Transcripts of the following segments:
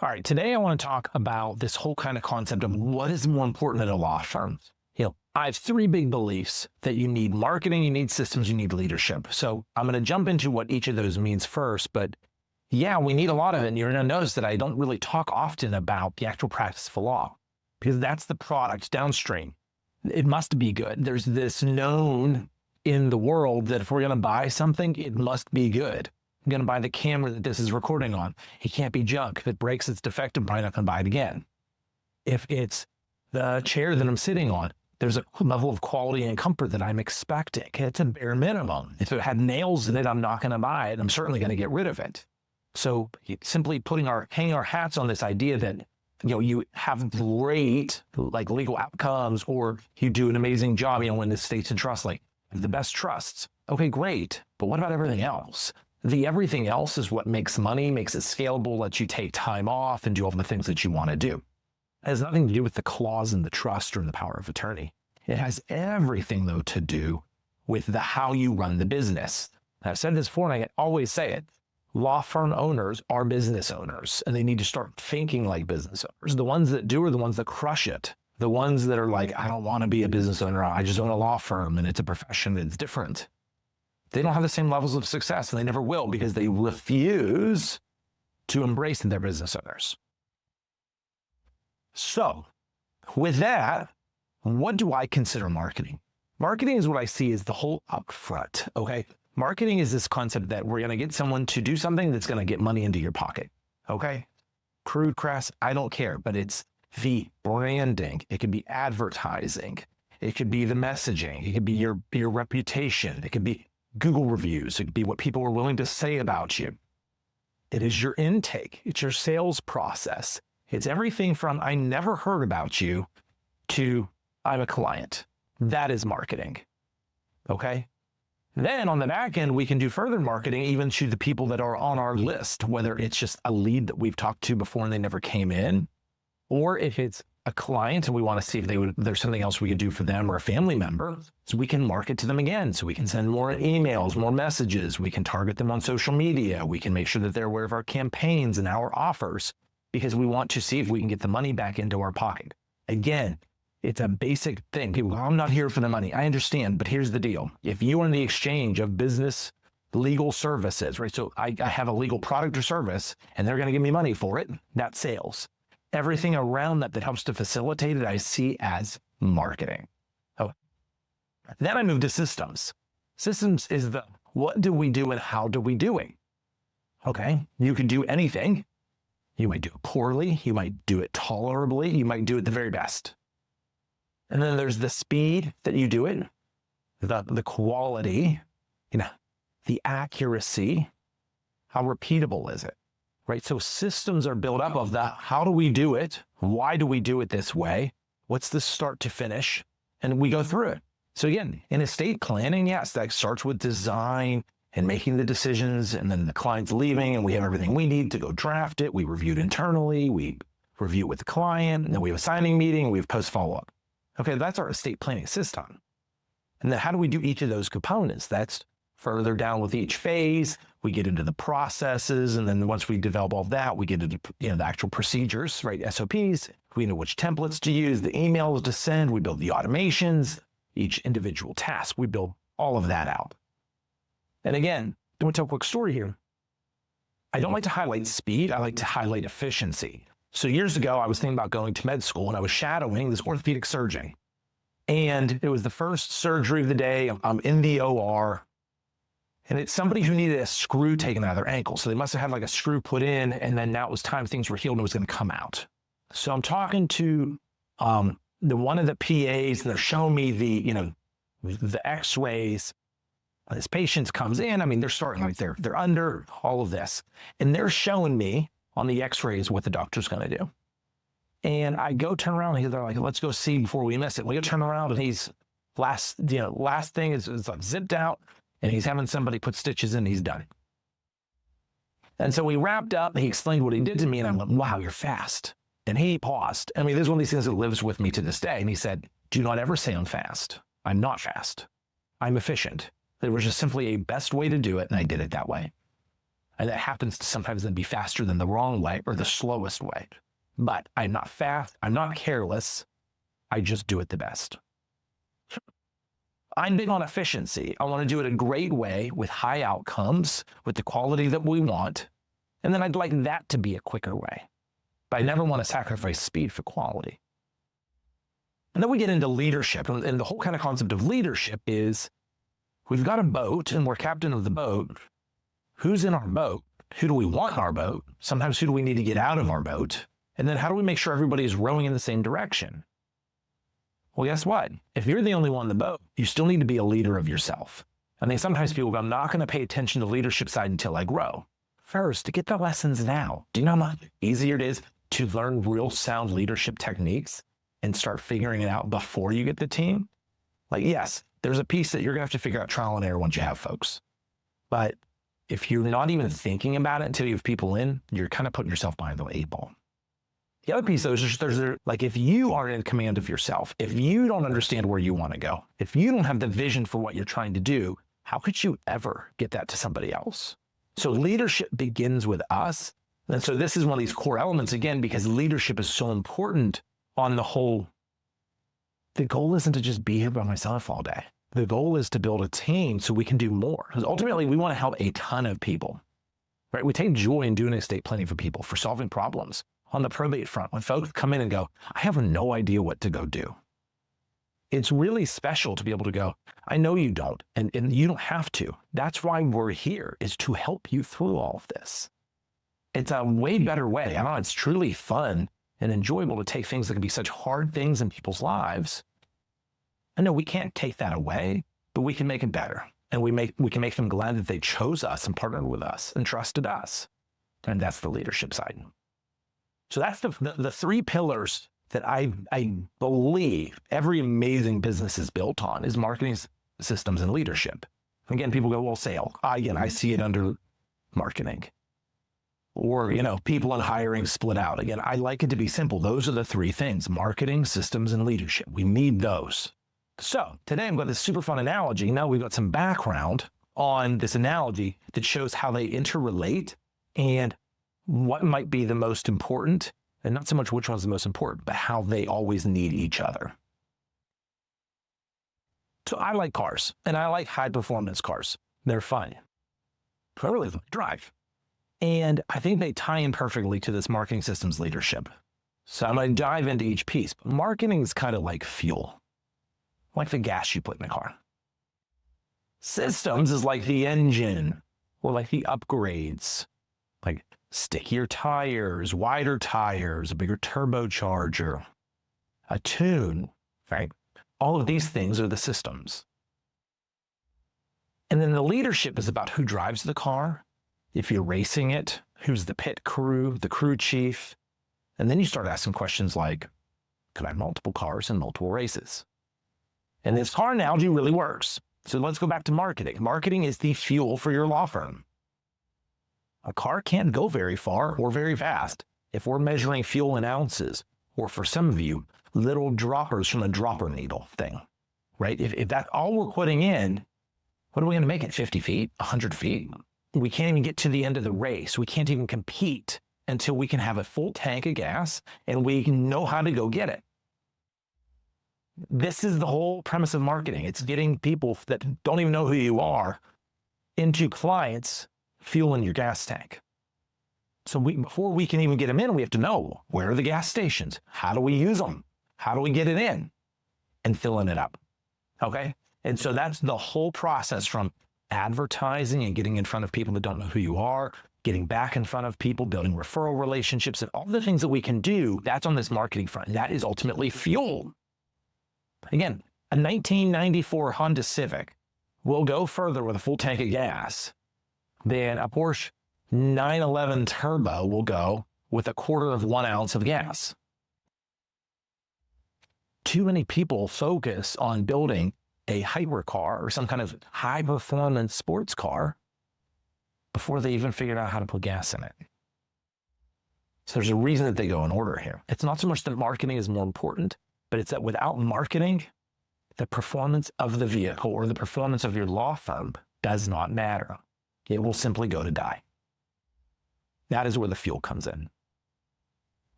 All right, today I want to talk about this whole kind of concept of what is more important in a law firm. I have three big beliefs that you need marketing, you need systems, you need leadership. So I'm going to jump into what each of those means first, but yeah, we need a lot of it. And you're going to notice that I don't really talk often about the actual practice of law because that's the product downstream. It must be good. There's this known in the world that if we're going to buy something, it must be good. I'm going to buy the camera that this is recording on. It can't be junk. If it breaks, it's defective. I'm probably not going to buy it again. If it's the chair that I'm sitting on, there's a level of quality and comfort that I'm expecting. It's a bare minimum. If it had nails in it, I'm not going to buy it. I'm certainly going to get rid of it. So simply hanging our hats on this idea that you have great legal outcomes or you do an amazing job, in the states and trust, the best trusts. Okay, great. But what about everything else? The everything else is what makes money, makes it scalable, lets you take time off and do all the things that you want to do. It has nothing to do with the clause in the trust or the power of attorney. It has everything, though, to do with the how you run the business. I've said this before, and I always say it. Law firm owners are business owners, and they need to start thinking like business owners. The ones that do are the ones that crush it. The ones that are like, I don't want to be a business owner. I just own a law firm, and it's a profession that's different. They don't have the same levels of success, and they never will because they refuse to embrace their business owners. So, with that, what do I consider marketing? Marketing is what I see as the whole upfront, okay? Marketing is this concept that we're going to get someone to do something that's going to get money into your pocket, okay? Crude, crass, I don't care, but it's the branding. It could be advertising. It could be the messaging. It could be your reputation. It could be Google reviews. It could be what people are willing to say about you. It is your intake. It's your sales process. It's everything from I never heard about you to I'm a client. That is marketing. Okay? Then on the back end, we can do further marketing even to the people that are on our list, whether it's just a lead that we've talked to before and they never came in, or if it's a client and we want to see if there's something else we could do for them or a family member, so we can market to them again. So we can send more emails, more messages. We can target them on social media. We can make sure that they're aware of our campaigns and our offers because we want to see if we can get the money back into our pocket. Again, it's a basic thing. People go, I'm not here for the money. I understand, but here's the deal. If you are in the exchange of business legal services, right? So I have a legal product or service and they're going to give me money for it. That's sales. Everything around that helps to facilitate it, I see as marketing. Oh, then I move to systems. Systems is the what do we do and how do we do it? Okay, you can do anything. You might do it poorly. You might do it tolerably. You might do it the very best. And then there's the speed that you do it, the quality, the accuracy. How repeatable is it? Right? So systems are built up of that. How do we do it? Why do we do it this way? What's the start to finish? And we go through it. So again, in estate planning, yes, that starts with design and making the decisions, and then the client's leaving and we have everything we need to go draft it. We review it internally, we review it with the client, and then we have a signing meeting, we have post follow-up. Okay, that's our estate planning system. And then how do we do each of those components? That's further down with each phase. We get into the processes, and then once we develop all that, we get into the actual procedures, right? SOPs. We know which templates to use, the emails to send. We build the automations, each individual task. We build all of that out. And again, I want to tell a quick story here. I don't like to highlight speed. I like to highlight efficiency. So years ago, I was thinking about going to med school, and I was shadowing this orthopedic surgeon. And it was the first surgery of the day. I'm in the OR. And it's somebody who needed a screw taken out of their ankle. So they must have had a screw put in, and then now it was time things were healed and it was going to come out. So I'm talking to one of the PAs, and they're showing me the x-rays. This patient comes in. They're starting right there. They're under all of this. And they're showing me on the x-rays what the doctor's going to do. And I go turn around, and they're like, let's go see before we miss it. We go turn around, and he's last thing is zipped out. And he's having somebody put stitches in, he's done. And so we wrapped up, and he explained what he did to me, and I'm like, wow, you're fast. And he paused. This is one of these things that lives with me to this day. And he said, do not ever say I'm fast. I'm not fast. I'm efficient. There was just simply a best way to do it, and I did it that way. And that happens to sometimes then be faster than the wrong way or the slowest way. But I'm not fast. I'm not careless. I just do it the best. I'm big on efficiency. I want to do it a great way with high outcomes, with the quality that we want. And then I'd like that to be a quicker way. But I never want to sacrifice speed for quality. And then we get into leadership. And the whole kind of concept of leadership is we've got a boat and we're captain of the boat. Who's in our boat? Who do we want in our boat? Sometimes who do we need to get out of our boat? And then how do we make sure everybody is rowing in the same direction? Well, guess what? If you're the only one in the boat, you still need to be a leader of yourself. And then sometimes people go, I'm not going to pay attention to the leadership side until I grow. First, to get the lessons now. Do you know how much easier it is to learn real sound leadership techniques and start figuring it out before you get the team? Like, yes, there's a piece that you're going to have to figure out trial and error once you have folks. But if you're not even thinking about it until you have people in, you're kind of putting yourself behind the 8 ball. The other piece, though, is like if you aren't in command of yourself, if you don't understand where you want to go, if you don't have the vision for what you're trying to do, how could you ever get that to somebody else? So leadership begins with us. And so this is one of these core elements, again, because leadership is so important on the whole. The goal isn't to just be here by myself all day. The goal is to build a team so we can do more. Because ultimately, we want to help a ton of people, right? We take joy in doing estate planning for people, for solving problems. On the probate front, when folks come in and go, I have no idea what to go do. It's really special to be able to go, I know you don't, and you don't have to. That's why we're here, is to help you through all of this. It's a way better way. I know it's truly fun and enjoyable to take things that can be such hard things in people's lives. I know we can't take that away, but we can make it better. And we can make them glad that they chose us and partnered with us and trusted us. And that's the leadership side. So that's the 3 pillars that I believe every amazing business is built on, is marketing, systems, and leadership. Again, people go, well, sale. I see it under marketing. Or, people and hiring split out. Again, I like it to be simple. Those are the 3 things: marketing, systems, and leadership. We need those. So today I've got this super fun analogy. Now we've got some background on this analogy that shows how they interrelate and what might be the most important, and not so much which one's the most important, but how they always need each other. So I like cars, and I like high performance cars. They're fun. I really like to drive. And I think they tie in perfectly to this marketing systems leadership. So I'm going to dive into each piece. But marketing is kind of like fuel, like the gas you put in the car. Systems is like the engine, or like the upgrades, like stickier tires, wider tires, a bigger turbocharger, a tune, right? All of these things are the systems. And then the leadership is about who drives the car. If you're racing it, who's the pit crew, the crew chief. And then you start asking questions like, could I have multiple cars and multiple races? And this car analogy really works. So let's go back to marketing. Marketing is the fuel for your law firm. A car can't go very far or very fast if we're measuring fuel in ounces, or for some of you, little droppers from a dropper needle thing, right? If that's all we're putting in, what are we going to make it? 50 feet, 100 feet? We can't even get to the end of the race. We can't even compete until we can have a full tank of gas and we know how to go get it. This is the whole premise of marketing. It's getting people that don't even know who you are into clients fueling your gas tank. So before we can even get them in, we have to know, where are the gas stations? How do we use them? How do we get it in? And filling it up. Okay? And so that's the whole process, from advertising and getting in front of people that don't know who you are, getting back in front of people, building referral relationships, and all the things that we can do. That's on this marketing front. That is ultimately fuel. Again, a 1994 Honda Civic will go further with a full tank of gas than a Porsche 911 Turbo will go with 1/4 of 1 ounce of gas. Too many people focus on building a hypercar or some kind of high performance sports car before they even figured out how to put gas in it. So there's a reason that they go in order here. It's not so much that marketing is more important, but it's that without marketing, the performance of the vehicle or the performance of your law firm does not matter. It will simply go to die. That is where the fuel comes in.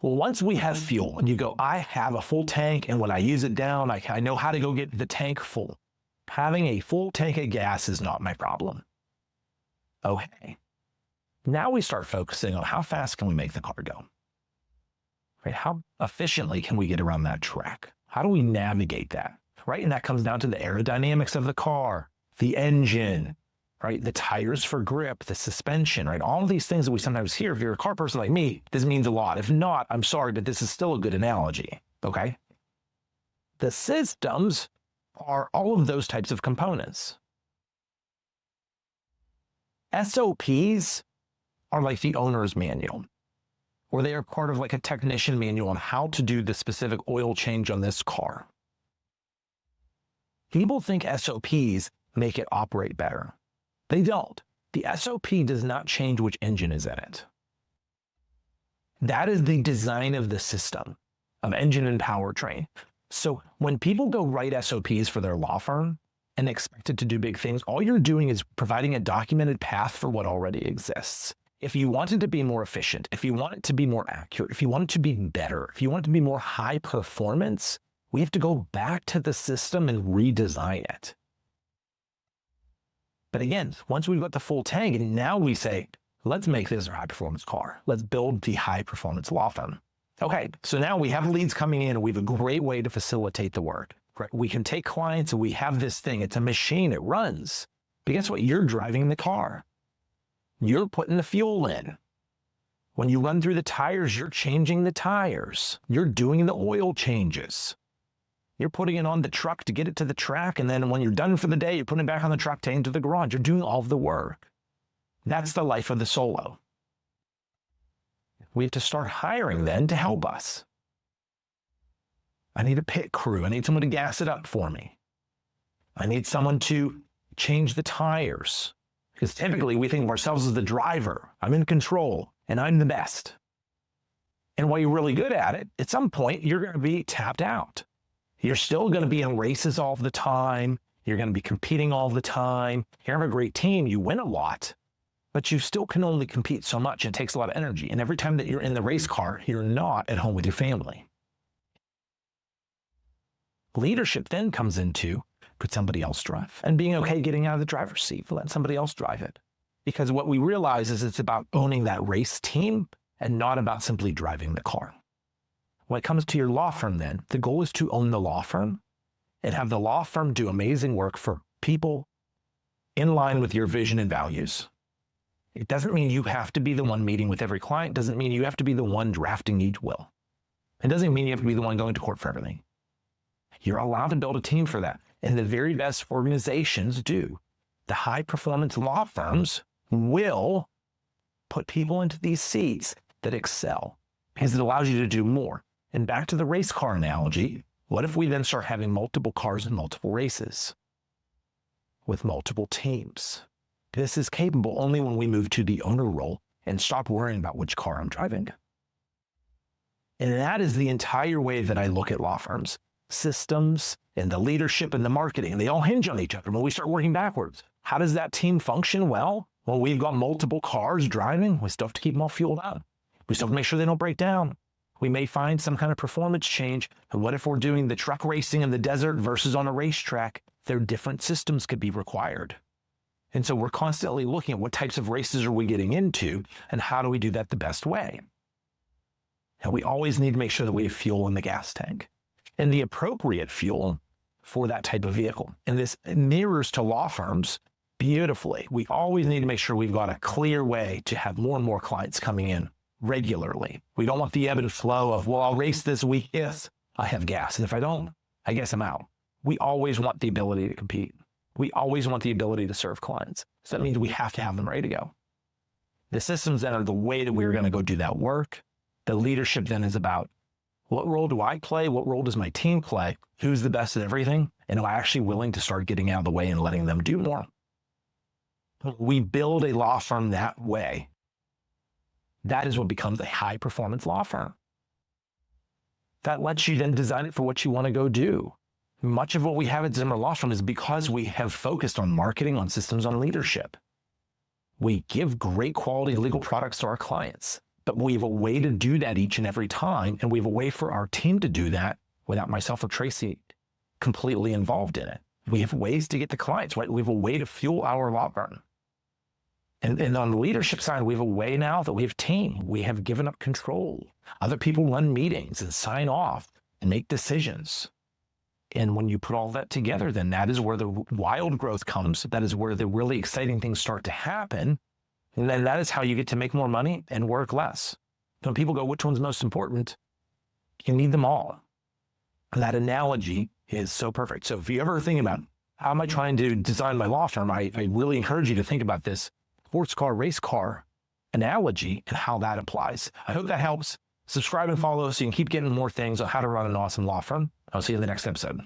Well, once we have fuel and you go, I have a full tank, and when I use it down, I know how to go get the tank full. Having a full tank of gas is not my problem. Okay. Now we start focusing on how fast can we make the car go? Right? How efficiently can we get around that track? How do we navigate that? Right? And that comes down to the aerodynamics of the car, the engine, right? The tires for grip, the suspension, right? All of these things that we sometimes hear. If you're a car person like me, this means a lot. If not, I'm sorry, but this is still a good analogy, okay? The systems are all of those types of components. SOPs are like the owner's manual, or they are part of like a technician manual on how to do the specific oil change on this car. People think SOPs make it operate better. They don't. The SOP does not change which engine is in it. That is the design of the system of engine and powertrain. So when people go write SOPs for their law firm and expect it to do big things, all you're doing is providing a documented path for what already exists. If you want it to be more efficient, if you want it to be more accurate, if you want it to be better, if you want it to be more high performance, we have to go back to the system and redesign it. But again, once we've got the full tank, and now we say, let's make this a high-performance car. Let's build the high-performance law firm. Okay, so now we have leads coming in, and we have a great way to facilitate the work. Right? We can take clients, and we have this thing. It's a machine. It runs. But guess what? You're driving the car. You're putting the fuel in. When you run through the tires, you're changing the tires. You're doing the oil changes. You're putting it on the truck to get it to the track, and then when you're done for the day, you're putting it back on the truck to into the garage. You're doing all of the work. That's the life of the solo. We have to start hiring then to help us. I need a pit crew. I need someone to gas it up for me. I need someone to change the tires. Because typically we think of ourselves as the driver. I'm in control, and I'm the best. And while you're really good at it, at some point, you're going to be tapped out. You're still going to be in races all the time. You're going to be competing all the time. You have a great team. You win a lot, but you still can only compete so much. It takes a lot of energy. And every time that you're in the race car, you're not at home with your family. Leadership then comes into, could somebody else drive? And being okay getting out of the driver's seat, let somebody else drive it. Because what we realize is it's about owning that race team and not about simply driving the car. When it comes to your law firm then, the goal is to own the law firm and have the law firm do amazing work for people in line with your vision and values. It doesn't mean you have to be the one meeting with every client. It doesn't mean you have to be the one drafting each will. It doesn't mean you have to be the one going to court for everything. You're allowed to build a team for that. And the very best organizations do. The high performance law firms will put people into these seats that excel because it allows you to do more. And back to the race car analogy, what if we then start having multiple cars in multiple races with multiple teams? This is capable only when we move to the owner role and stop worrying about which car I'm driving. And that is the entire way that I look at law firms. Systems and the leadership and the marketing, they all hinge on each other when we start working backwards. How does that team function? Well, when we've got multiple cars driving, we still have to keep them all fueled up. We still have to make sure they don't break down. We may find some kind of performance change. And what if we're doing the truck racing in the desert versus on a racetrack? There different systems could be required. And so we're constantly looking at what types of races are we getting into and how do we do that the best way? And we always need to make sure that we have fuel in the gas tank and the appropriate fuel for that type of vehicle. And this mirrors to law firms beautifully. We always need to make sure we've got a clear way to have more and more clients coming in regularly. We don't want the ebb and flow of, well, I'll race this week if I have gas. And if I don't, I guess I'm out. We always want the ability to compete. We always want the ability to serve clients. So that means we have to have them ready to go. The systems then are the way that we're going to go do that work. The leadership then is about, what role do I play? What role does my team play? Who's the best at everything? And am I actually willing to start getting out of the way and letting them do more? We build a law firm that way. That is what becomes a high performance law firm. That lets you then design it for what you want to go do. Much of what we have at Zimmer Law Firm is because we have focused on marketing, on systems, on leadership. We give great quality legal products to our clients, but we have a way to do that each and every time. And we have a way for our team to do that without myself or Tracy completely involved in it. We have ways to get the clients, right? We have a way to fuel our law firm. And on the leadership side, we have a way now that we have team. We have given up control. Other people run meetings and sign off and make decisions. And when you put all that together, then that is where the wild growth comes. That is where the really exciting things start to happen. And then that is how you get to make more money and work less. When people go, which one's most important? You need them all. And that analogy is so perfect. So if you ever think about how am I trying to design my law firm, I really encourage you to think about this sports car, race car analogy and how that applies. I hope that helps. Subscribe and follow so you can keep getting more things on how to run an awesome law firm. I'll see you in the next episode.